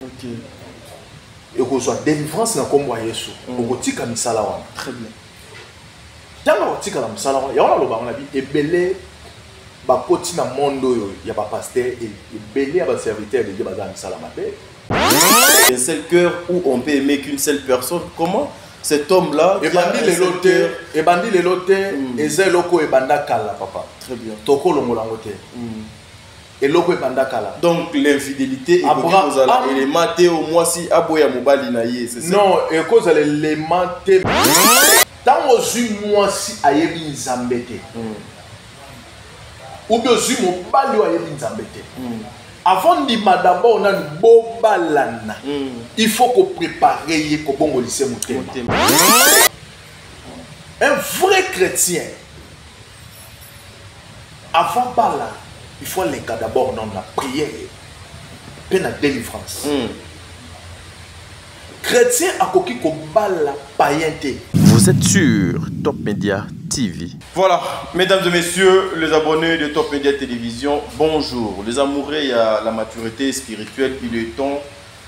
Ok. Et qu'on soit délivrance dans combo Yesu. Au tika misala wana. Très bien. Dans le tika la misala wana, ya wana lo ba on a dit ebele ba koti na mondo yo, ya ba pasteur et ebele ya ba serviteur de Dieu ba za misala mabe. Un seul cœur où on peut aimer qu'une seule personne. Comment cet homme-là Et bandi les lotes, et zé loko et banda kala papa. Très bien. Toko longolangote. Et loko et banda kala. Donc l'infidélité est les maté au moins si aboya mobali na ye, c'est ça? Non, et cause les maté. Tant ozu moi si ayebi nzambete. Ou bien ozu mobali ayebi nzambete. Avant de d'abord on a une bobalana. Il faut qu'on prépare ko bongo lycée motema. Un vrai chrétien avant bala, il faut les cas d'abord dans la prière et la délivrance. Chrétien a koki ko bala païenté. Vous êtes sur Top Media TV. Voilà, mesdames et messieurs, les abonnés de Top Media Télévision, bonjour. Les amoureux, il y a la maturité spirituelle, il est temps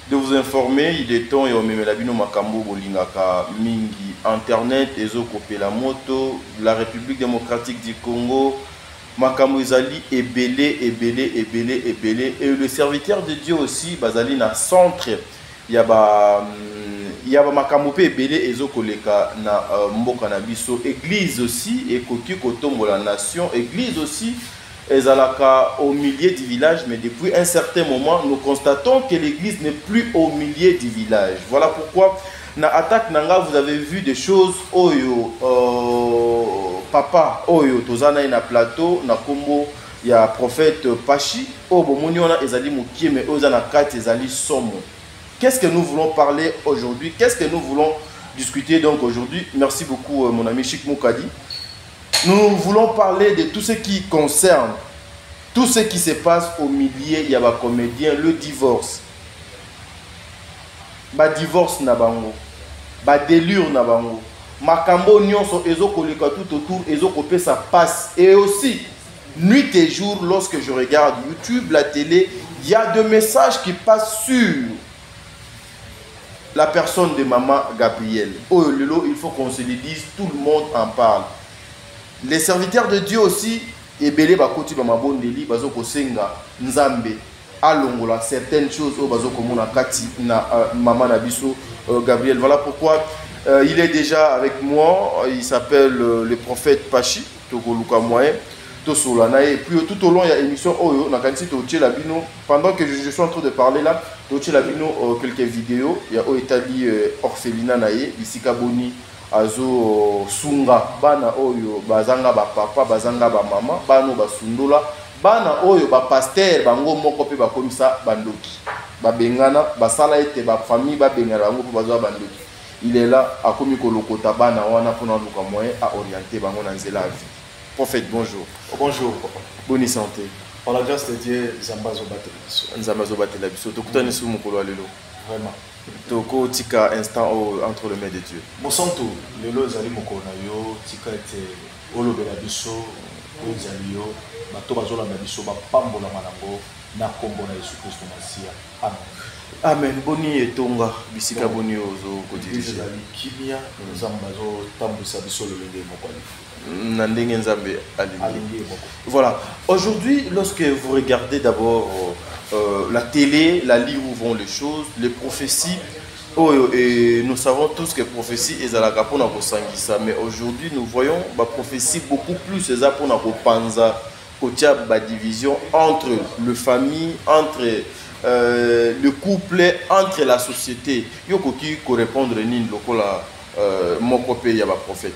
de vous informer, il est temps, et on met la bino makambo bolingaka mingi internet, ezokopé la moto, la République démocratique du Congo, makambo ezali ebele, et le serviteur de Dieu aussi, bazali na centre, il y a makambo pe ebele ezokoleka na mboka na biso, église aussi ekoki kotombola nation, église aussi ezalaka au milieu du village, mais depuis un certain moment nous constatons que l'église n'est plus au milieu du village. Voilà pourquoi na attaque nanga vous avez vu des choses oyo papa oyo tozana na plateau na kombo ya prophète Pachi o bomoni ona ezali mokie mais ozana kati ezali somo. Qu'est-ce que nous voulons parler aujourd'hui? Qu'est-ce que nous voulons discuter donc aujourd'hui? Merci beaucoup mon ami Chic Moukadi. Nous voulons parler de tout ce qui concerne, tout ce qui se passe au milieu, il y a des comédiens, le divorce. Ba divorce na bango, ba délure na bango. Makambo nyonso ezokoleka tout autour, ezokopé ça passe. Et aussi, nuit et jour, lorsque je regarde YouTube, la télé, il y a des messages qui passent sur la personne de maman Gabrielle. Oh lelo, il faut qu'on se le dise, tout le monde en parle. Les serviteurs de Dieu aussi, ebele bakoti ba mabondeli bazoko senga nzambe alongola certaines choses au bazoko mona kati na maman nabiso Gabrielle. Voilà pourquoi il est déjà avec moi, il s'appelle le prophète Pachi Togoluka Moyen. Et puis tout au long il y a émission Oyo Nakansi Toche Labino. Pendant que je suis en train de parler là, Toche Labino quelques vidéos. Il y a Oetali Orphelina Naye, Bisika Boni, Azo Sunga, Bana Oyo, Bazanga ba papa, Bazanga ba mama, Bano Basundola, Bana Oyo, ba pasteur, Bango Mokope ba comme ça, Bandoki. Ba Bengana, Basala ete ba famille, ba Bengana, Bango Bazo Bandoki. Il est là, à Komiko Lokota Bana, Wana Pona Luka Moyen, à orienter Bango Nanzela vie. Prophète, bonjour. Bonjour, papa. Bonne santé. Par la grâce de Dieu, Zambazo Batelabiso. Nzambazo Batelabiso. Tokutani sou mukolo lelo. Vraiment. Toko tika instant entre les mains de Dieu. Mosanto, lelo zali mokona yo, tika ete olobela biso, ozali yo, bato bazola na biso ba pambola manango na kombo na Yesu Kristo Masia. Amen. Amen. Boni etonga bisika boni ozo kodirige. Ezali kimia, Zambazo tambisa biso lolenge mokwali. Voilà. Aujourd'hui, lorsque vous regardez d'abord la télé, la ligne où vont les choses, les prophéties, et nous savons tous que prophétie est à la capone à Kosangisa, mais aujourd'hui nous voyons la prophétie beaucoup plus c'est ça pour nous panza, la division entre le famille, entre le couple, entre la société. Yoko qui correspondre ni lokola mon copé y a prophète.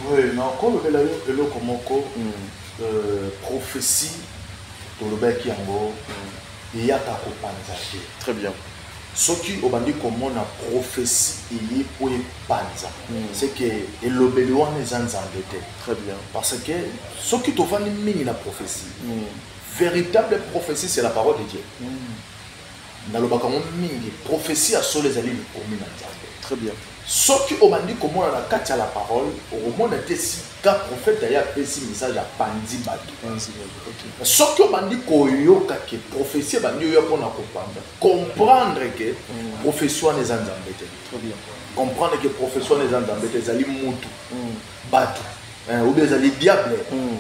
Oui, mais encore le komoko prophétie dans le bec yango il y a ta panza. Très bien. Ce qui obandi comme on a prophétie il est pour panza. C'est que le belouan les embêtés. Très bien. Parce que ce qui te vend mini la prophétie. Véritable prophétie c'est la parole de Dieu. Dans le bacamon mini prophétie à sur les alliés pour mina. Très bien. soki obandi komona na kati ya la parole okomona te sika prophète aya apesi message apandi bato soki obandi koyoka ke prophétie ebandi oyo mpona comprendre ke prophétie wana eza nzambe te comprendre que prophétie wana eza nzambe te ezali mutu bato ou bien ezali diable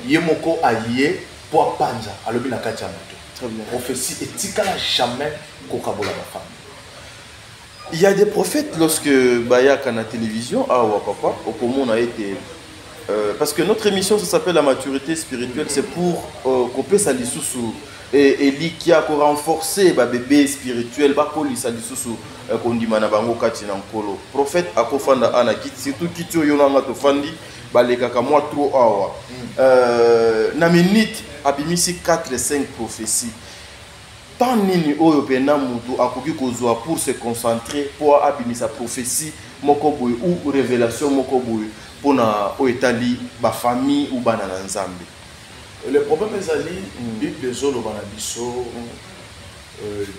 ye moko aye po apanza alobi na kati ya moto prophétie etikala jamais kokabola bafami. Il y a des prophètes lorsque Bayak à la télévision, ah ouais papa, au comment on a été. Parce que notre émission ça s'appelle la maturité spirituelle, c'est pour couper sa lissousou et qui a renforcé ba bébé spirituel, ba koli sa lissousou qu'on dit manabango kati na nkolo. Prophète akofanda anakit, surtout kitio yonanga to fandi ba le kaka moi trop awa. Na minute abimisi 4 et 5 prophéties. Tant nini oyo pena mutu akoki kozwa pour se concentrer pour abimisa prophétie moko boye ou révélation moko boye pona oetali ba famille ou bana na nzambe. Le problème ezali bible ezolo bana biso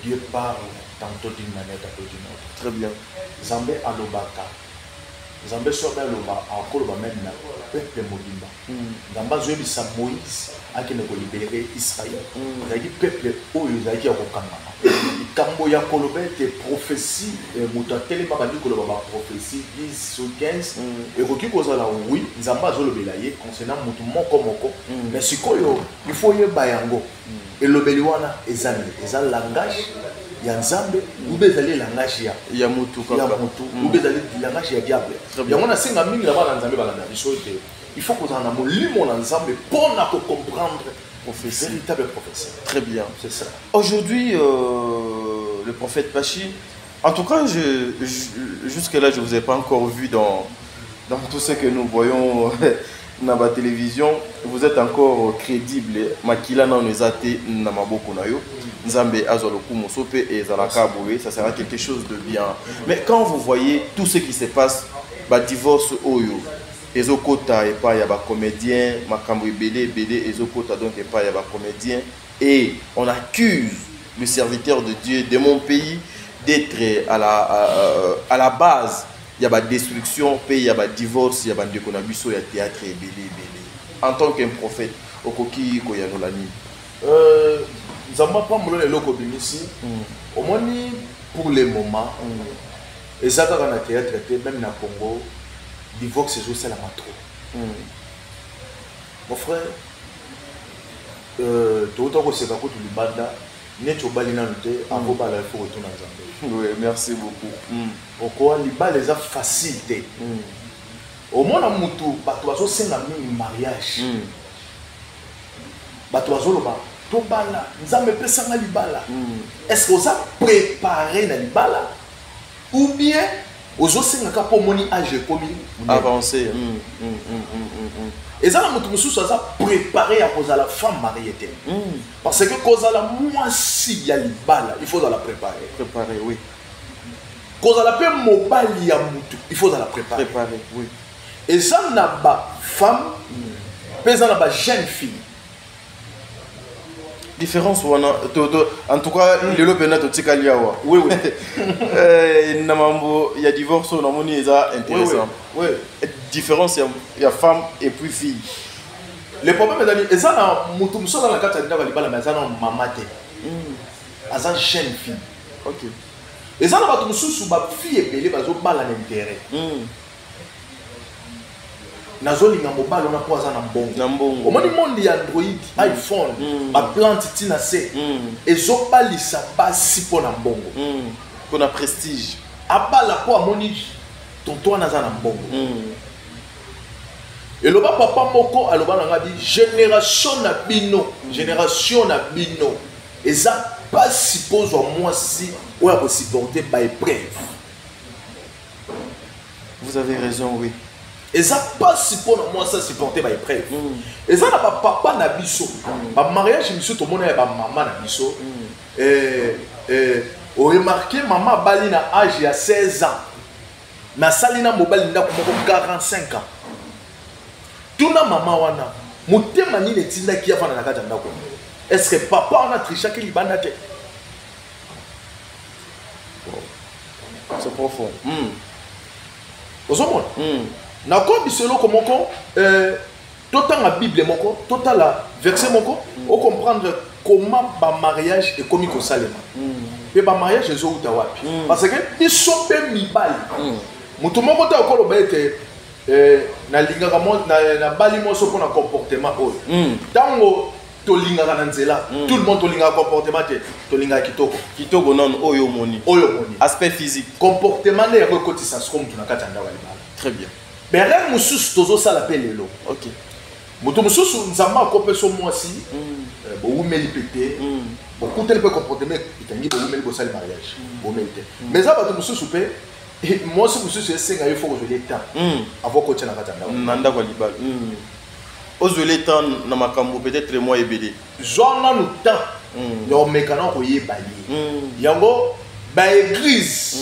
Dieu parle tantôt d'une manière tantôt d'une autre. Très bien. Nzambe alobaka. Nzambe soba aloba akoloba même na peuple modimba. Nzambe zoyebisa Moïse akene ko libérer Israël. Ezali peuple oyo ezali ya kokangama. Ikambo ya koloba te prophétie moto atelema bandi koloba ba prophétie 10 ou 15 et koki kozala oui Nzambe azolobela ye concernant moto moko moko mais sikoyo il faut yeba yango elobeli wana ezali eza langage ya Nzambe ou bezali langage ya mutu kaka ya mutu ou bezali langage ya diable yango na senga mingi na bana Nzambe bala na biso te il faut qu'on en a molimo na Nzambe pour na comprendre prophétie véritable prophétie. Très bien, c'est ça. Aujourd'hui le prophète Pachi, en tout cas jusque là je vous ai pas encore vu dans tout ce que nous voyons dans la télévision, vous êtes encore crédible. Makila na onezate na maboko na yo. Nzambe azoloku mosope et zalaka boye, ça sera quelque chose de bien. Mais quand vous voyez tout ce qui se passe, ba divorce oyo, ezokota et pas ya ba comédien, makambo ebele ezokota donc et pas ya ba comédien et on accuse le serviteur de Dieu de mon pays d'être à la base. Il y a des destruction, il y a des divorce, il y a des konabiso, il y a théâtre et belé. En tant qu'un prophète, okoki koyanolani. Zamba pas molo le loko bimisi. Au moins pour le moment, et ça dans le théâtre même na Congo, divorce c'est aussi la matro. Mon frère, tout autant que c'est pas tout le banda. Neto balina noté avant bala faut retourner en Zambie. Oui, merci beaucoup. Pourquoi les balles les a facilité. Au moins na mutu bato bazo senga mi mariage. Bato bazo loba to bala nzambe pesa nga libala. Est-ce que vous avez préparé na libala ou bien ozo senga ka po moni âge komi avancé. Et ça, nous avons préparé à cause de la femme mariée. Parce que cause de la moi si il y a les balles, il faut la préparer. Préparer, oui. Cause de la paix mobile, il faut la préparer. Préparer, oui. Et ça, n'a pas femme, mais ça n'a pas jeune fille. Différence en tout cas le lobena to tikaliawa. Oui oui. Il y a divorce on a moni ça intéressant. Oui. Différence il y a femme et puis fille. Le problème est que ça na mutu muso dans la carte de balibala mais ça na maman te. Asa jeune fille. OK. Et ça na ba mususu ba fille ebele bazo bala l'intérêt. Nazolinga mobile on a quoi ça na mbongo. Au moins monde ya Android, iPhone, ba plante tina se. Ezo balisa basi po na mbongo. Pour na prestige. Abala po amoni tonto na za na mbongo. Et le papa moko aloba nga di génération na bino, et ça pas suppose moi si ou à supporter by épreuve. Vous avez raison, oui. Et ça pas suppose moi ça supporter by épreuve. Et ça na papa na biso, ba mariage biso to mona ba maman na biso. On remarqué maman bali na âge ya 16 ans. Na salina mobile ndako moko 45 ans. Tout na maman wana motema ni letinda ki afana na kata ndako. Est-ce que papa on a triché ki libanda te? C'est profond. ozomona na ko biselo komoko total la Bible moko total la verset moko o comprendre comment ba mariage est commis au salema et ba mariage ezo uta wapi parce que ils sont pe mibali mutu moko ta ko lo ba ete na lingaka mo na bali mo so pona comportement oyo tango to lingaka na nzela tout le monde to lingaka comportement te to lingaka kitoko non oyo moni aspect physique comportement ne ko kotisa so mutu na kata ndawa libala très bien beren mususu tozo sala pe lelo OK mutu mususu nzamba akope so mwasi bo umeli pete bo kutel pe comportement itangi bo umeli bo sala mariage bo melite mais ça ba mususu pe moi ce mususu esenga il faut que je l'état avant ko tena kata ndawa nanda kwa libala ozwele temps na makambo peut-être moi ebele zona no temps yo mekana ko yebali yango ba église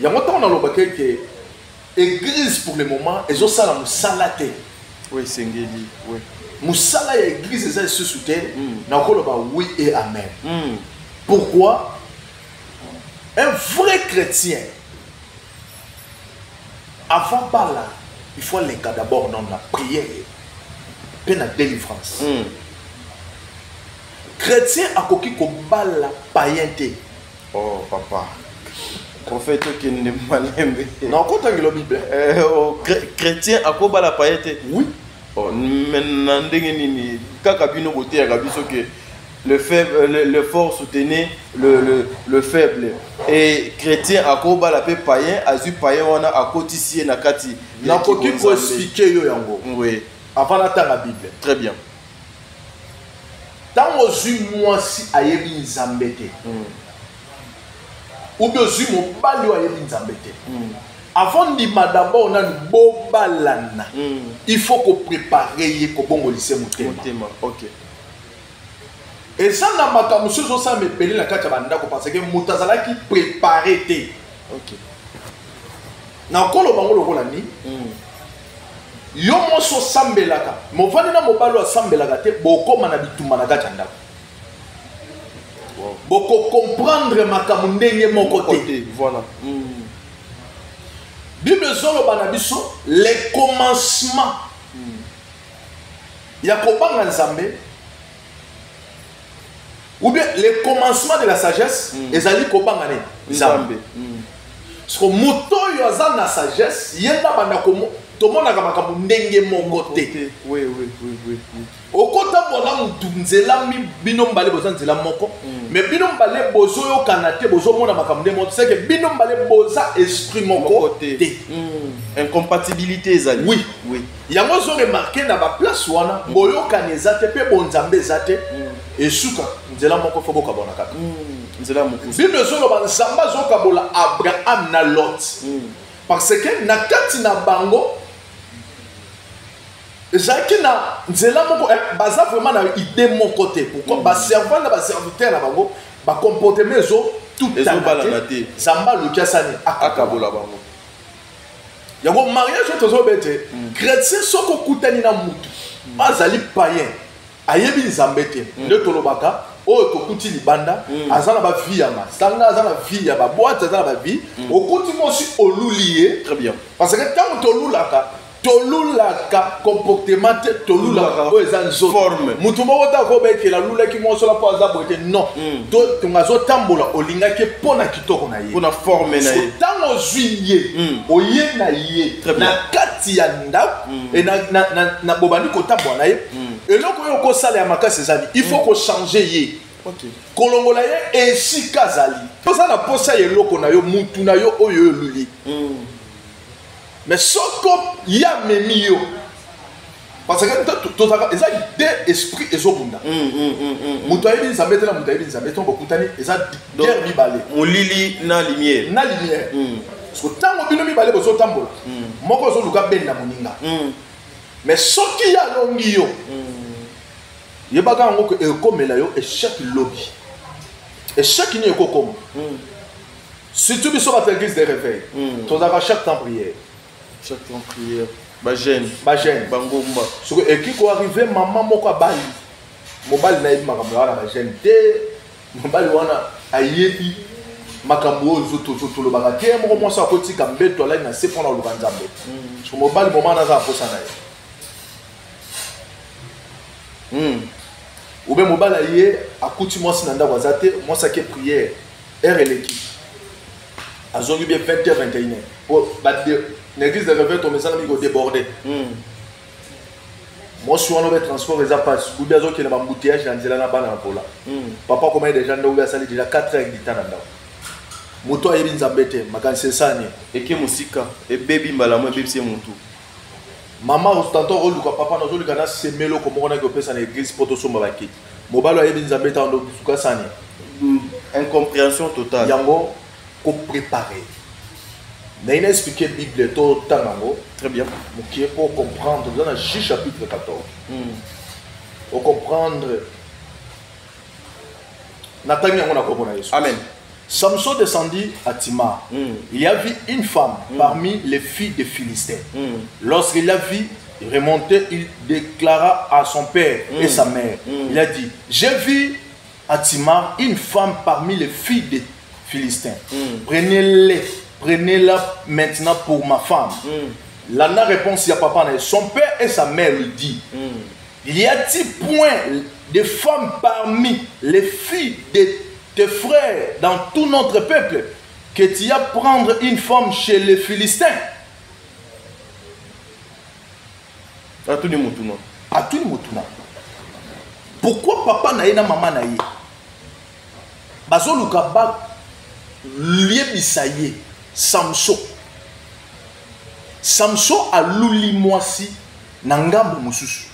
yango tant na loba ke église pour le moment ezo sala musala te oui sengeli oui musala ya église eza se soutien na ko loba oui et amen pourquoi un vrai chrétien avant là il faut les cas d'abord dans la prière et la délivrance chrétien akoki ko bala païen te oh papa prophète qui ne malembe non quand la Bible chrétien akoba la païen te oui oh maintenant ndenge nini kaka bino bote ya biso que le faible le fort soutenait le faible et chrétien akoba la paix païen azu païen wana akotisi na kati na koki ko expliquer yo yango oui avant la Bible très bien tango zu mwasi ayebi nzambe te ou bien zu mobali ayebi nzambe te avant ndima d'abord on a bobalana il faut ko préparer ye ko bongolise motema OK et ça na makambo so ça me pele na kati ya bandako parce que mutazala ki préparer te OK na kolo bango lokola ni yo moso sambelaka movani na mobalo asambelaka te bokoma na bitumba na kati ya ndako boko comprendre makambo ndenge moko te voilà Bible zoloba na biso les commencements ya kobanga nzambe ou bien les commencements de la sagesse ezali kobanga ne nzambe parce que moto yo aza na sagesse yenda banda komo tomonaka makambo ndenge moko te oui okota bona mutu nzela bino mbale boza nzela moko mais bino mbale bozo yokana te bozo mona makambo ndenge moko c'est que bino mbale boza esprit moko te incompatibilité ezali oui yango zo remarquer na ba place wana boyokana ezate pe bonzambe ezate esuka nzela moko fo boka bona kaka nzela moko bino zo loba nzamba zo kabola Abraham na Lot parce que na kati na bango ezaki na nzela moko baza vraiment na idée moko te pourquoi ba servant na ba serviteur na bango ba comportement zo tout balanaté zamba lukiasani akabola bango yango mariage tozo bete chrétien soko kutani na mutu azali païen ayebi nzambe te nde tolobaka oyo tokuti libanda aza na ba vie ya masanga aza na vie ya ba boîte aza na ba vie okuti mosi olulié très bien parce que tant tolulaka comportement te tolulaka oyo eza nzoto forme mutu moko ta ko betela lulaki mosola po aza boye te non tungazotambola olingaki mpona kitoko na ye mpona forme na ye ntango ozwi ye oye na ye na kati ya ndako na bobandi kotambola na ye eloko oyo okosala ya makasi ezali il faut kochange ye kolongola ye esika azali oza na posa ya eloko na yo mutu na yo oyo oluli mais soko ya memi yo parce que tozaka eza de esprit ezobunda mutu ayebi nzambe te na mutu ayebi nzambe ntongo bokutani eza guerre mibale molili na lumière parce que ntango bino mibale bozotambola moko ozoluka beni na moninga mais soki ya alongi yo yebaka yango ke ekomela yo échec lobby échec nini ekokoma surtout biso bato église de réveil tozaka chaque temps prière bagène bangomba soko ekiko arrive mama moko abali mobali na yebi makambo wana bagène te mobali wana ayebi makambo zo lo bagate mo mo sa ko tika mbeto ala na se pona luka nzambe so mobali moment na za posa na ye ou bien mobali ye akuti mo sina nda wazate mo sa ke prière heure eleki azongi bien 20h 21h oh ba l'église de réveil ton message mi ko déborder moi je suis en transport et ça passe ou bien qui na embouteillage na nzela na bana pola papa comment déjà ndo ya sali déjà 4 heures d'itana nda moto ayebi nzambe te makanisi esani eke mosika ebebi mbala mo ebebisi motu mama ostanto oluka papa nazoluka na semelo komoko na kopesa na église po tosomba bakiti mobalo ayebi nzambe ta ndo suka sani incompréhension totale yango ko préparer mais il a expliqué Bible tout tango très bien mokie pour comprendre dans le Juge chapitre 14 pour comprendre Nathalie on a compris amen. Samson descendit à Timar. Il y avait une femme parmi les filles des Philistins. Lorsqu'il la vit remonter, il déclara à son père et sa mère. Il a dit, j'ai vu à Timar une femme parmi les filles des Philistins. Prenez-la maintenant pour ma femme. L'Anna répond à papa. Son père et sa mère lui dit, il y a-t-il point de femmes parmi les filles de tes frères dans tout notre peuple que tu as prendre une femme chez les Philistins? À tout le monde. À tout le monde. Pourquoi papa na maman na ye? Bazo lukaba lié bisaye Samson. Samson a luli mwasi na ngambo mususu.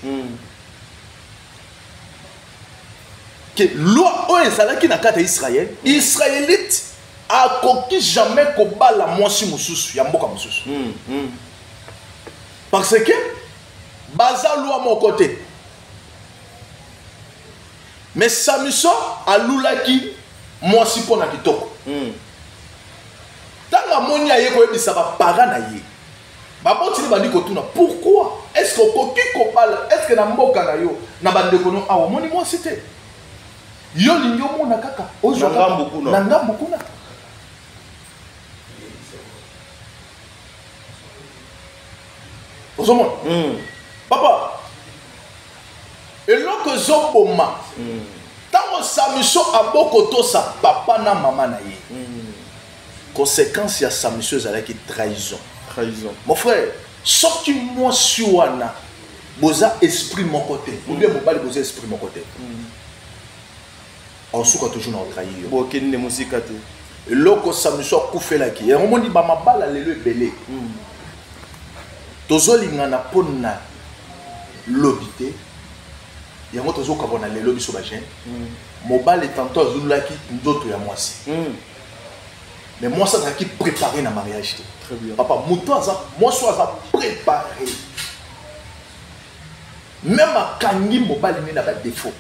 Que loi o ezalaki na kata Israël, Israélite a koki jamais kobala mwasi mususu ya mboka mususu. Parce que baza loi mon côté. Mais Samson a lulaki mwasi pona kitoko. Tanga moni aye ko ebisa ba para na ye. Ba botini bandi ko tuna pourquoi est-ce que koki kobala est-ce que na mboka na yo na bande ko no awa moni mwasi te. Yo linyo mona kaka ozo na ngambo kuna ozo mona papa eloko zoboma tango Samson aboko tosa papa na mama na ye conséquence ya Samson ezalaki trahison mon frère soki moi suwana boza esprit mon côté ou bien mobali boza esprit mon côté on souka toujours na trahir bon kende musika te loko Samson kufelaki ya omoni ba mabala lelo ebele tozolinga na pona lobité yango tozoka bona lelo biso ba jeune mobali tantôt azulaki ndoto ya mwasi mais moi ça qui préparé na mariage très bien papa muto aza moi so aza préparé même akangi mobali ni na ba défaut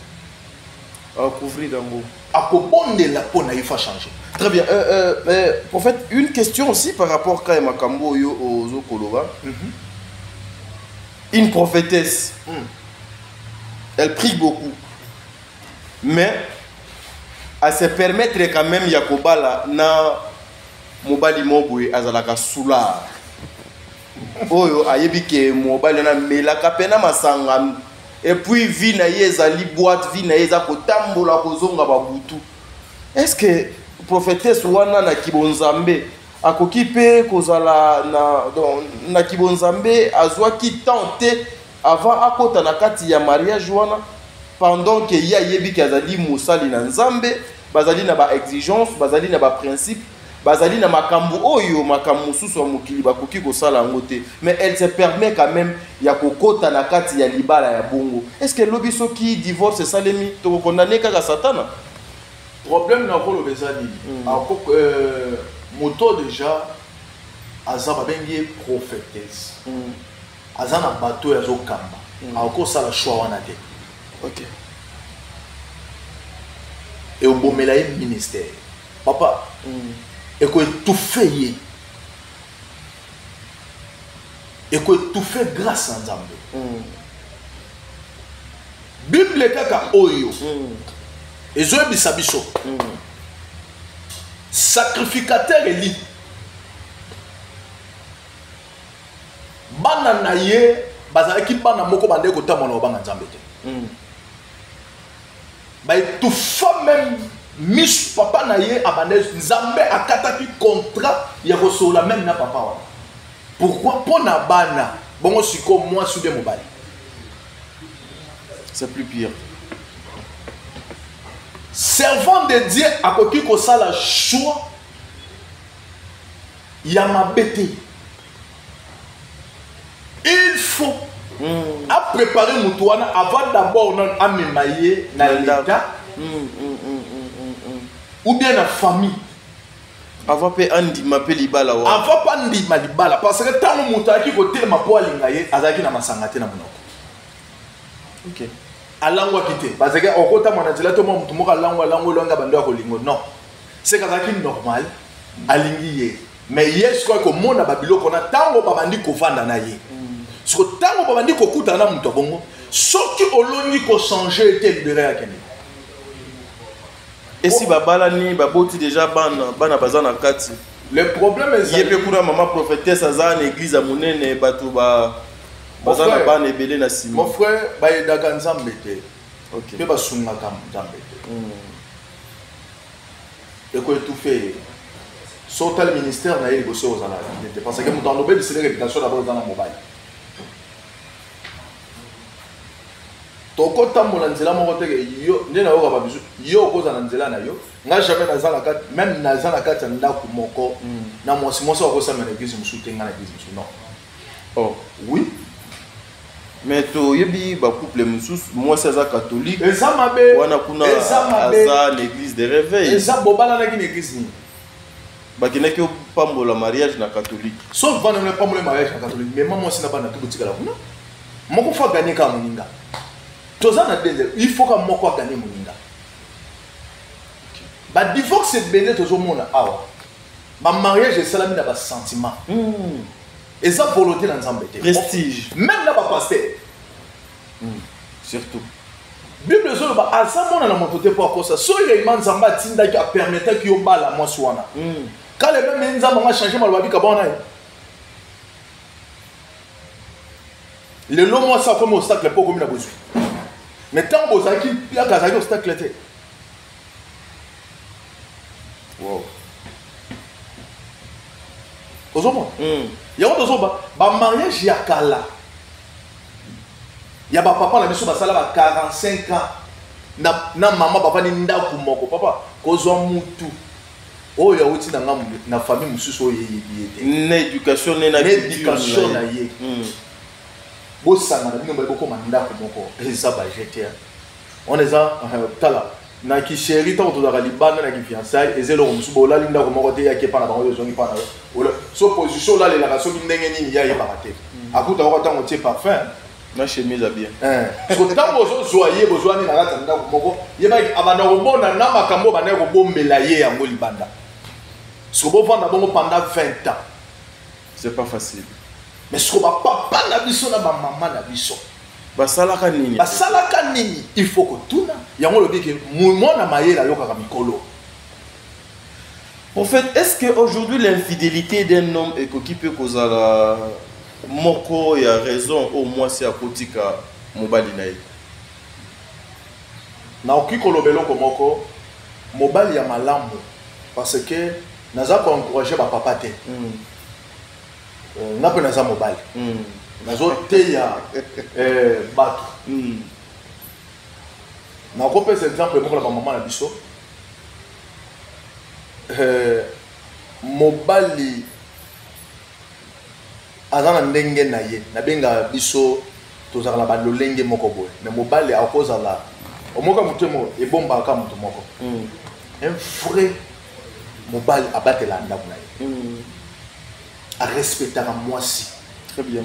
à couvrir d'ango. À probonder la peau, il faut changer. Très bien. Prophète, une question aussi par rapport à Makambo aux Okoloba. Une prophétesse, elle prie beaucoup. Mais elle se permettre quand même Yakobala na mobali mobwe azalaka soula. Oyo ayebi ke mobali na melaka pena masanga. Et puis vi na yezali boîte vi na yeza kotambola kozonga babutu. Est-ce que prophétesse wana na kibonzambe akoki pe kozala na kibonzambe azwaki tenter avant akota na kati ya mariage wana pendant que ya yebi kazali musali na nzambe bazali na ba exigence bazali na ba principe bazali na makambu oyo makambu susu wa mukili bakoki kosala ngote mais elle se permet quand même ya kokota na kati ya libala ya bongo. Est-ce que lobiso ki divorce salemi to condamner kaka satana problème na ko lobezani moto déjà azaba bengi prophétesse azana bato ya zokamba ako sala choix wana te OK et au bomela ministère papa et que tout fait et que tout fait grâce à Nzambe. Bible kaka oyo ezo bisabiso sacrificateur eli bana na ye bazalaki bana moko bande kotamona obanga nzambe te baetufa même misu papa na ye abande nzambe akataki contrat ya kosola même na papa wana pourquoi mpona bana bongo siko mwasi ude mobali c'est plus pire. Servant de Dieu akoki kosala choix ya mabete. Il faut à préparer mutuana avant d'abord non amemaye na l'état ou bien la famille. Avant pe andi mapé libala wa. Avant pas andi malibala parce que tant mutaki ko telema po alingaye azaki na masangate na monoko. OK. Alangwa kité parce que okota mona nzela to mutu moka langwa longa bando ya kolingo non. C'est kazaki normal alingi ye. Mais yes quoi ko mona babiloko na tango babandi ko vanda na ye. Siko tango babandi ko kuta na mutu bongo soki olongi ko changer te libéré ya kene. Et si babala ni baboti déjà bana bazana kati. Le problème est yé pe kuna maman prophétesse azana église à monene bato ba bazana bana ebele na sima. Mon frère baedaka nzambe te. OK. Pe basunga ka nzambe te. Et ko étouffé. Sauta le ministère na yé bossé aux ala. Parce que dans l'obé de c'est réputation d'abord dans la mobile. Toko tambola nzela moko te yo nde na yo ba bizu yo koza na nzela na yo nga jamais na zala kat même na zala kat na ku moko na mosi mosi ko sa mena église musu te nga na église musu non. Oh oui mais to yebi ba couple musu moi c'est catholique et ça mabe wana kuna aza l'église de réveil et ça bobala na ki église ni ba kinaki pambola mariage na catholique sauf vendre le pambola mariage na catholique mais maman sina bana tout tika la kuna moko fa gagner ka moninga. Il faut que moi gagner mon inga. Ba divorce c'est belé toujours mon awa. Ba mariage c'est salami na ba sentiment. Et ça volonté dans nzambe te. Prestige. Même na ba pasteur. Surtout. Bible zo ba asa mona na moto te pour quoi ça. So il man nzamba tinda qui a permettre que yo bala moi swana. Quand les mêmes nzamba a changé mal ba bika bona. Le long moi ça comme obstacle pour comme na besoin. Mais tant que vous avez un obstacle, wow. Il y a un mariage, il y a Kala. Il y a papa, la mission, 45 ans. Na maman, papa, ni nda kumoko. Papa, kozo mutu. Oh, il y a aussi dans la famille, monsieur, une éducation, une éducation. On est à Tala. Na ki chéri ta autour de la Libane na ki fiançailles et zelo musu bola linda ko moko te ya ke pana ba yo zongi pana so position là les la so ki ndenge nini ya yebakate akuta ko tango tie parfum na chemise bien so tango so zoyer bozwani na kata ndako moko yeba abana ko bona na makambo bana ko bombela ye yango libanda so bo vanda bongo pendant 20 ans c'est pas facile. Mais ce qu'on va papa na biso na ba maman na biso basalaka nini il faut que tout na yango lobi ke moi na mayela yokaka mikolo. En fait, est-ce que aujourd'hui l'infidélité d'un homme est qui peut causer la moko ya raison au moins c'est à kotika mobali na ye na okiko lobelo ko moko mobali ya malamu parce que naza ko encourager ba papa te na pe naza mobali nazo te ya bato na ko pesa exemple moko la maman na biso mobali azana ndenge na ye na benga biso tozaka na balolenge moko boye mais mobali akozala omoka mutu mo ebomba ka mutu moko un vrai mobali abatela ndako na ye a respectera mwasi très bien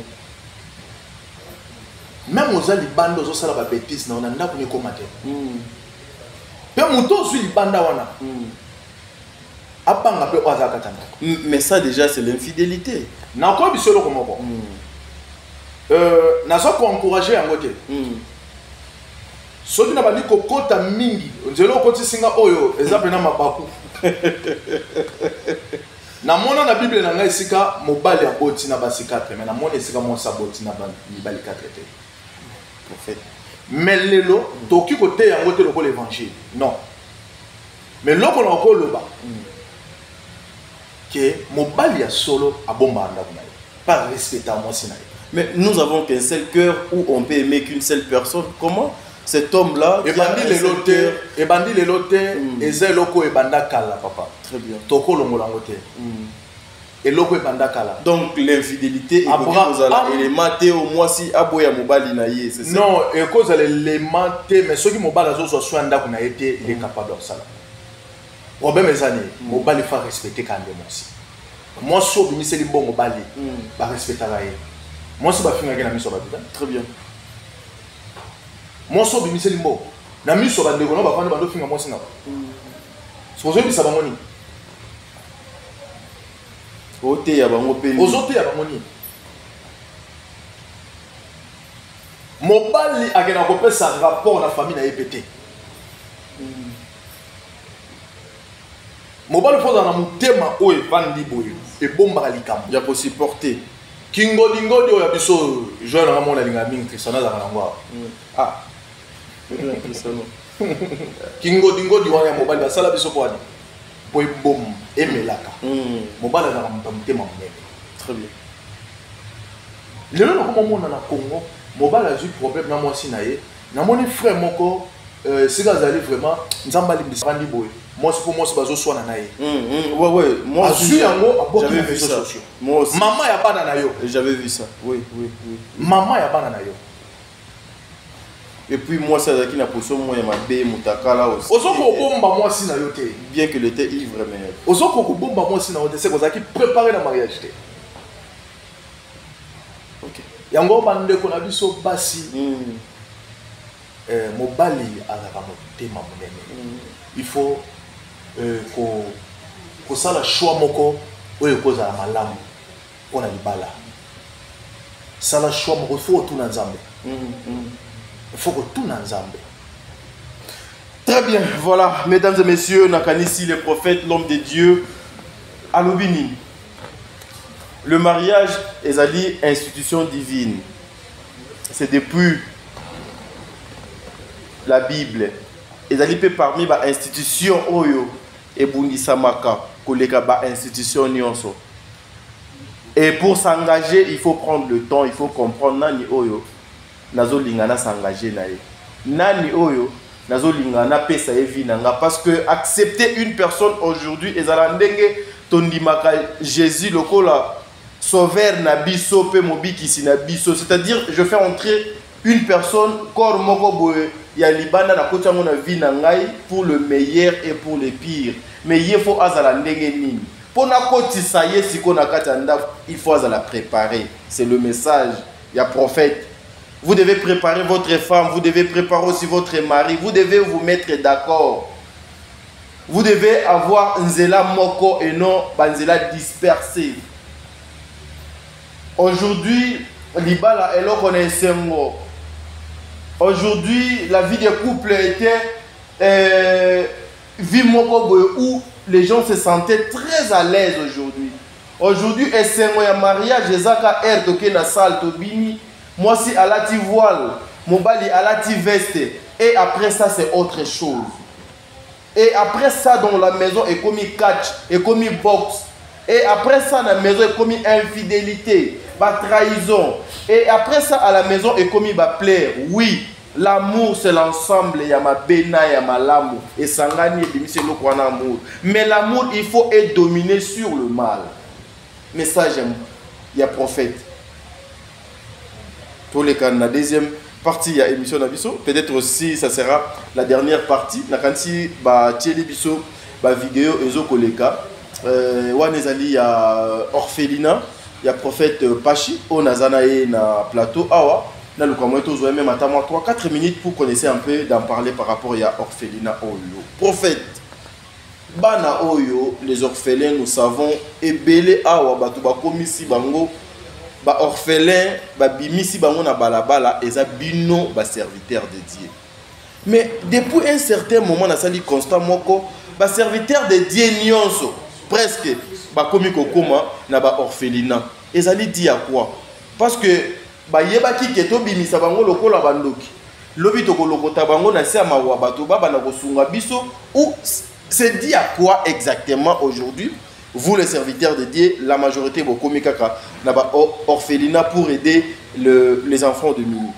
même aux libanda ozosala ba bêtise na ndako ni koma te pe mutu ozwi libanda wana apanga pe oza katanda. Mais ça déjà c'est l'infidélité. Na ko bisolo ko moko. Na so ko encourager yango te. Soki na bali ko kota mingi, nzelo ko tisinga oyo exemple na mabaku. Na mona na Bible na ngai sika mobali ya boti na basi 4 mais na mona sika mon saboti na bali 4 te. Prophète. Mais lelo toki côté yango te loko l'évangile. Non. Mais loko na ko loba. Que mobali ya solo abomba ndaku na ye. Pas respecter moi sina. Mais nous avons qu'un seul cœur où on peut aimer qu'une seule personne. Comment cet homme-là et bandi les lote et zeloko et banda kala papa. Très bien. Toko longolango te. Et loko et banda kala. Donc l'infidélité est les maté au moins si aboya mobali na ye, c'est ça? Non, et cause les maté mais ceux qui mobali azo so ndako na été il est capable de ça. Problème mes années, mobali faut respecter quand même aussi. Moi so bimi c'est bon mobali, ba respecter la ye. Moi so ba finga na miso ba bita. Très bien. Moi so bimi c'est bon. Na miso ba ndeko no ba fanda ba do finga moi sina. Sozo bi sabamoni. Ote ya bango pe. Ozote ya bamoni. Mobali akena ko pesa rapport na famille na yepete. Mobali faut dans mutema o e bandi boye e bomba likambo. Ya ko supporter. Kingo dingo dio ya biso jeune na mona linga mingi trisana za ngwa. Ah. Kingo dingo dio ya mobali ba sala biso kwani. Boy bom emelaka. Mobali za mutema munene. Très bien. Lelo na ko mona na Congo, mobali a eu problème na mwasi na ye. Na moni frère moko sika zali vraiment nzamba limbisa bandi boye. Moi c'est pour moi c'est bazo soana na ye. Ouais moi aussi j'avais vu ça. Moi aussi. Maman ya bana na yo. J'avais vu ça. Oui. Maman ya bana na yo. Et puis moi c'est qui na position moi ya mabe mutakala aussi. Ozoko bomba moi si na yo te. Bien que était ivre mais Ozoko ko bomba moi si na yo te c'est que qui préparer le mariage te. OK. Yango bande ko na biso basi. Mobali azaka motema munene. Il faut ko sala choix moko oyo koza malamu ona libala. Sala choix moko faut tout na nzambe. Il faut que tout na nzambe. Très bien, voilà, mesdames et messieurs, Nakanisi, le prophète, l'homme de Dieu, Alubini. Le mariage est une institution divine. C'est depuis la Bible. Ezali pe parmi ba institution oyo et bundisamaka koleka ba institution nyonso. Et pour s'engager, il faut prendre le temps, il faut comprendre nani oyo nazo lingana s'engager na ye. Nani oyo nazo lingana pesa evi nanga parce que accepter une personne aujourd'hui ezala ndenge tondimaka Jésus lokola sauveur na biso pe mobikisi na biso, c'est-à-dire je fais entrer une personne corps moko boye ya libanda na koti yango na vie na ngai pour le meilleur et pour le pire, mais il faut azala ndenge nini pour na koti sa ye siko na kati ndako, il faut azala préparer. C'est le message ya prophète. Vous devez préparer votre femme, vous devez préparer aussi votre mari, vous devez vous mettre d'accord. Vous devez avoir nzela moko et non banzela dispersé. Aujourd'hui, libala eloko na esengo. Aujourd'hui, la vie des couples était vie moko boye où les gens se sentaient très à l'aise aujourd'hui. Aujourd'hui, esengo ya mariage ezaka air toke na salle tobini. Moi si alati voile, mobali alati veste, et après ça c'est autre chose. Et après ça dans la maison est comme catch, est comme boxe. Et après ça dans la maison est comme infidélité, ba trahison. Et après ça à la maison est comme ba plaire. Oui, l'amour c'est l'ensemble, il y a ma bena, il y a ma l'amour. Et sangani et demi c'est le quoi amour. Mais l'amour il faut être dominé sur le mal. Mais ça j'aime. Il y a prophète. Tous les cas, la deuxième partie il y a émission d'Abisso. Peut-être aussi ça sera la dernière partie. La kanti ba tieli biso ba vidéo ezo koleka. Wanezali il y a orphelinat, il y a prophète Pachi au Nazanae na plateau awa. Na lukamoto zo même attends 3-4 minutes pour connaître un peu d'en parler par rapport à orphelinat oyo. Prophète bana oyo les orphelins nous savons ebele awa batu ba komisi bango ba orphelin ba bimisi bango na balabala eza bino ba serviteur de Dieu. Mais depuis un certain moment na sali constat moko ba serviteur de Dieu nyonso presque ba komi kokoma na ba orphelinat. Ezali dit à quoi? Parce que ba yebaki keto bimisa bango lokola bandoki. Lobi toko lokota bango na se mawa bato baba na kosunga biso, ou c'est dit à quoi exactement aujourd'hui? Vous les serviteurs de Dieu, la majorité vos komi kaka na ba orphelinat pour aider les enfants de Mini.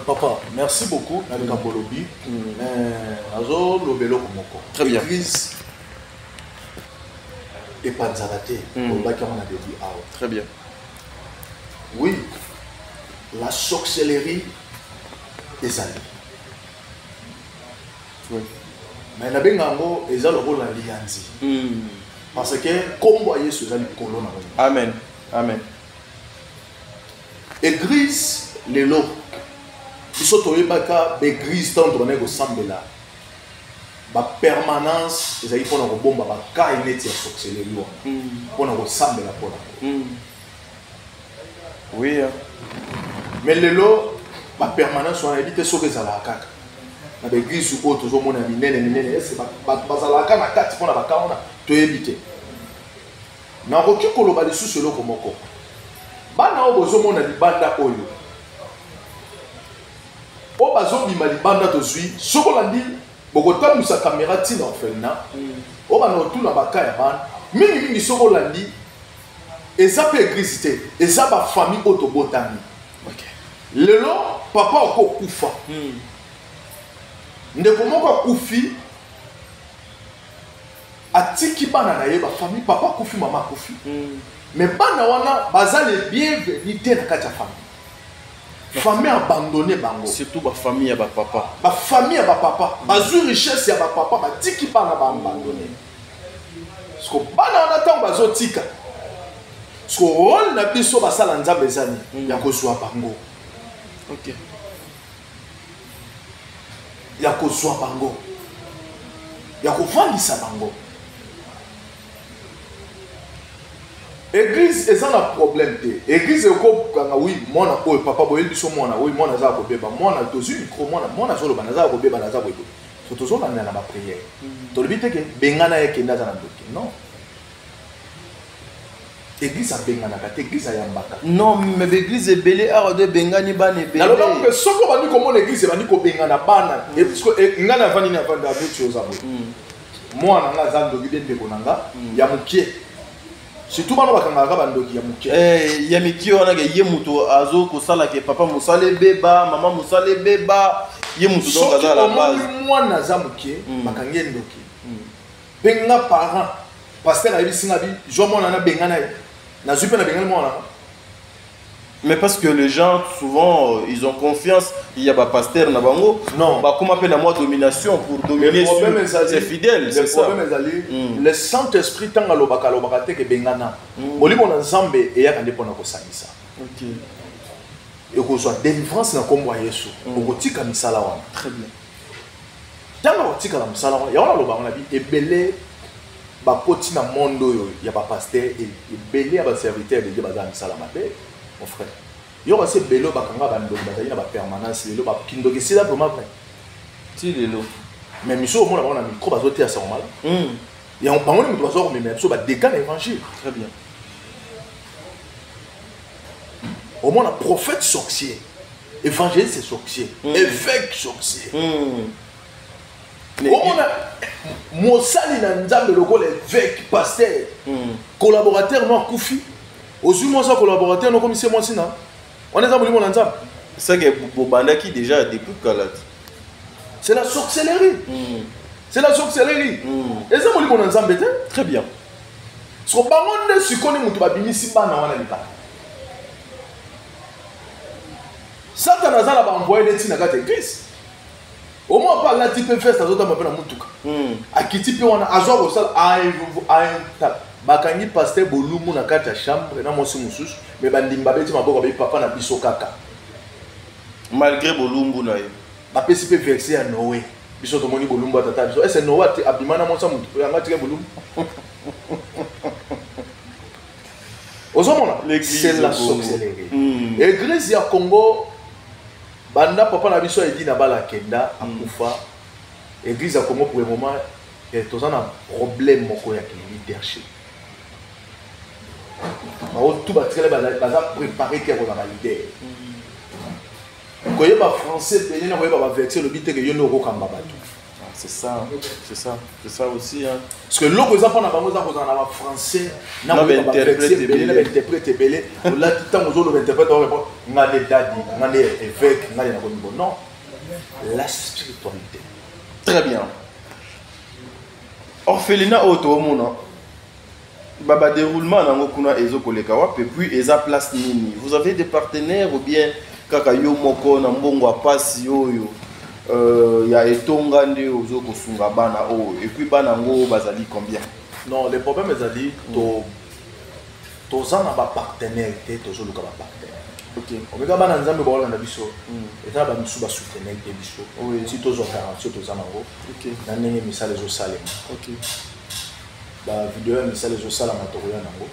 Papa, merci beaucoup. Très bien. Et pas Très bien. Oui, la sorcellerie est allée. Oui. Mais la bengango est le rôle d'alliance. Parce que comme voyez ce que colonne. Amen. Amen. Église les lots. Ils sont au Yébaka, l'église tant qu'on est au Sambela. La permanence, ils ont pour bombe, la caïne est sorcellerie. Pour nous Sambela pour oui. Mais les lots, la permanence, on a évité ce que ça la caca. La église ou autre, on a mis nene, c'est pas la caca, la carte pour la caca, on a tout évité. Na roki koloba lisu selo komoko. Bana o bozo mona libanda oyo. O bazo bima libanda to zui, sokolandi bokota musa caméra tina orphelina. O bana otuna bakaya bana. Mingi sokolandi eza pe église te, eza ba famille otobotami. OK. Lelo papa oko kufa. Ndeko moko kufi atiki bana na ye ba famille papa kufi mama kufi. Mais bana wana baza les bienvenus dans la famille. Famille abandonnée bango. Surtout ba famille ya ba papa. Ba famille ya ba papa, bazu richesse ya ba papa, ba tiki bana ba abandonné. Parce que bana wana tant bazo tika. Parce que rôle na biso basala nzambe ezani ya kozwa bango. OK. Ya kozwa bango. Ya kovandisa bango. Église est un problème. Église est comme oui, mon papa boyel biso mona, oui, mona za ko beba, mona tozu micro mona zo lo banaza ko beba na za ko ebo. So tozo na na ba prière. To le bité ke bengana ye kenda za na ndoki. Non. Église a bengana ka église a yambaka. Non, mais l'église est belé a de bengani ba ne belé. Alors que soko bandi ko mon église bandi ko bengana bana. Et parce que ngana vani na vanda avec chose abo. Moi na za ndoki bende ko nanga ya mukie. Surtout bana bakanga bandoki ya muke. Ya miki wana ke ye muto azo ko sala ke papa musale beba, mama musale beba, ye muto donc aza la base. Moi na za muke bakangi ndoki. Benga parent pasteur ayi singa bi, jo mona na benga na zupe na benga mona. Mais parce que les gens, souvent, ils ont confiance. Il y a un pasteur, Nabango. Non. Bah, comment appelle la moi domination pour dominer sur ses fidèles. Le problème est allé. Le Saint-Esprit, tant à l'obaka, que Bengana. Molimo na Nzambe et ya kande pona ko sangisa. OK. Et ko soit délivrance na kombo Yesu. Ko tika misala wana. Très bien. Tant ko tika la misala wana, ya wana loba na bi ebele ba koti na mondo yo, ya ba pasteur et ebele ya ba serviteur de Dieu ba misala mabe. Mon frère, il y a aussi bélo bakanga bando bazali na ba permanence bélo ba kindoki c'est là vraiment vrai. Si lélo. Mais miso au monde on a micro bazoté à ça normal. Et on parle de bazo mais miso ba décane évangile. Très bien. Au monde un prophète sorcier, évangéliste c'est sorcier, évêque sorcier. Au monde Mosali na nzambe lokole évêque pasteur, collaborateur non koufi. Aujourd'hui, moi, ça collaborateur, non comme c'est moi, sinon. On est dans le monde ensemble. C'est que Bobanda qui déjà depuis Kalat. C'est la sorcellerie. C'est la sorcellerie. Et ça, on est ensemble. Très bien. Ce qu'on parle de ce qu'on est, on va venir ici, on va aller. Satan a envoyé des signes à l'église. Au moins, par là, tu peux faire ça, tu peux faire ça. À qui tu peux, on a azor au sol, à un bakangi pasteur bolumu na kati ya chambre na mosi mususu mais bandimba beti maboko ba papa na biso kaka malgré bolumbu na ye ba pesi pe verser à Noé biso to moni bolumbu atata biso est Noé abimana mosa mutu yanga tike bolumbu ozomona c'est la sorcellerie église ya Congo banda papa na biso edi na bala kenda akufa église ya Congo pour le moment et tous un problème moko ya leadership. Tout va préparer qu'il y a un leader. Quand il y a un français, il y a un vexé le but que il y a un c'est ça, c'est ça aussi. Hein. Parce que l'autre exemple on a pas français, on a interprété belé, là tout temps on interprète on a des dadi, on a des évêques, on a des non, la spiritualité. Très bien. Orphelinat auto monde. Baba déroulement nango kuna ezo koleka wapi puis eza place nini. Vous avez des partenaires ou bien kaka yo moko na mbongo apasi oyo ya etonga nde ozo kosunga bana o et puis bana ngo bazali combien? Non, le problème ezali to za na ba partenaire te tozo luka ba partenaire. OK. Omeka bana nzambe ba na biso. Eta ba misu ba soutenir te biso. Oui, si tozo garantie to za nango. OK. Na ndenge misala zo salema. OK. La vidéo est misala zo sala matoroya nango.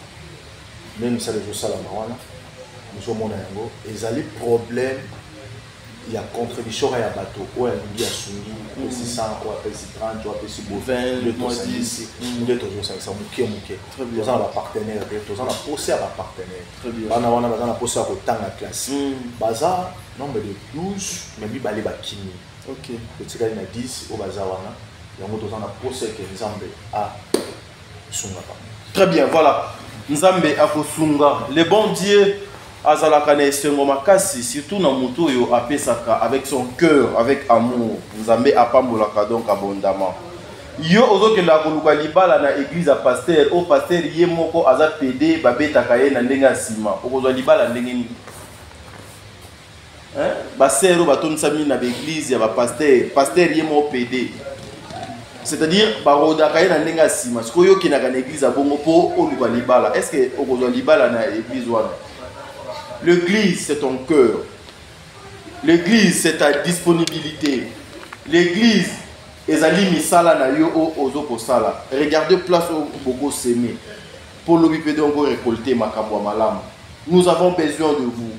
Même misala zo sala mawana. Nous mona yango ezali problème il y a contribution à bateau ou à l'indi à sungi pesi 100 ou à pesi 30 ou à pesi 20 de 10 de toujours ça muke très bien ça va partenaire de ça on a posé à partenaire très bien bana wana bazana posé à temps la classe baza nombre de 12 mais bi balé ba kimi OK petit gars na 10 au baza wana yango to ça on a posé que nzambe a sunga pas très bien voilà nzambe akosunga le bon Dieu azalaka na esengo makasi surtout na moto oyo apesaka avec son cœur avec amour nzambe apambolaka donc abondamment yo ozokenda koluka libala na église ya pasteur o pasteur ye moko aza pede babetaka ye na ndenge ya nsima okozwa libala ndenge nini basero batonisami na baeglise ya bapasteur pasteur ye moko pede c'est-à-dire barodaka ye na ndenge ya nsima sikoyo okendaka na église ya bongo mpo oluka libala est ce que okozwa libala na église wana? L'église, c'est ton cœur. L'église, c'est ta disponibilité. L'église, ezali misala na yo ozo kosala. Regardez place où beaucoup s'aimer. Pour l'obipédé, on peut récolter makambo malam. Nous avons besoin de vous.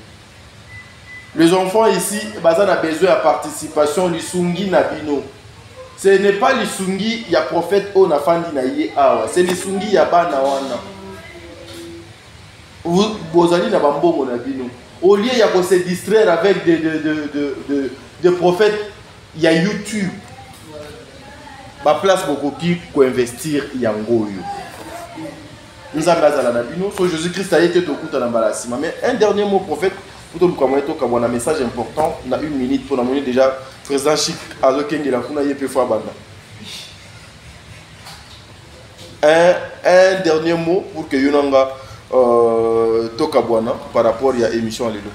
Les enfants ici, bazan a besoin de participation. Lisungi na bino. Ce n'est pas lisungi, il y a prophète on a fandi na ye awa. C'est lisungi ya bana wana. Vous allez dans Bambongo na bino. Au lieu de se distraire avec des prophètes, il y a YouTube. Ma place beaucoup qui pour investir yango yo. Nous avons na bino. So Jésus-Christ a été au coup dans l'embarrassement. Mais un dernier mot prophète pour nous comme un message important. On a une minute pour nous déjà président Chic Azo Kengela kuna yepe fois banda. Un dernier mot pour que Yonanga Tokabwana par rapport à l'émission à l'élo.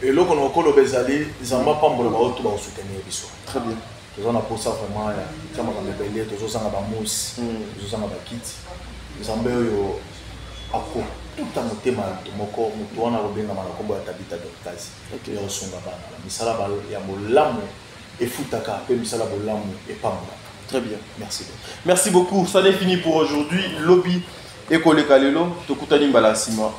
Et là, on a encore le bezali, ils n'ont pas pour le tout va soutenir biso. Très bien. Ils ont pour ça vraiment, ils ont des belles, ils ont des mousse, ils ont des kits, ils ont yo ako tout le thème de mon corps, nous on a rebenga na kombo ya tabita de kazi. OK, yo songa bana. Misala ba ya molamu et futaka, pe misala bolamu et pamba. Très bien. Merci. Merci beaucoup. Ça n'est fini pour aujourd'hui. Lobby et Koleka Lelo, Tokutani Balasima.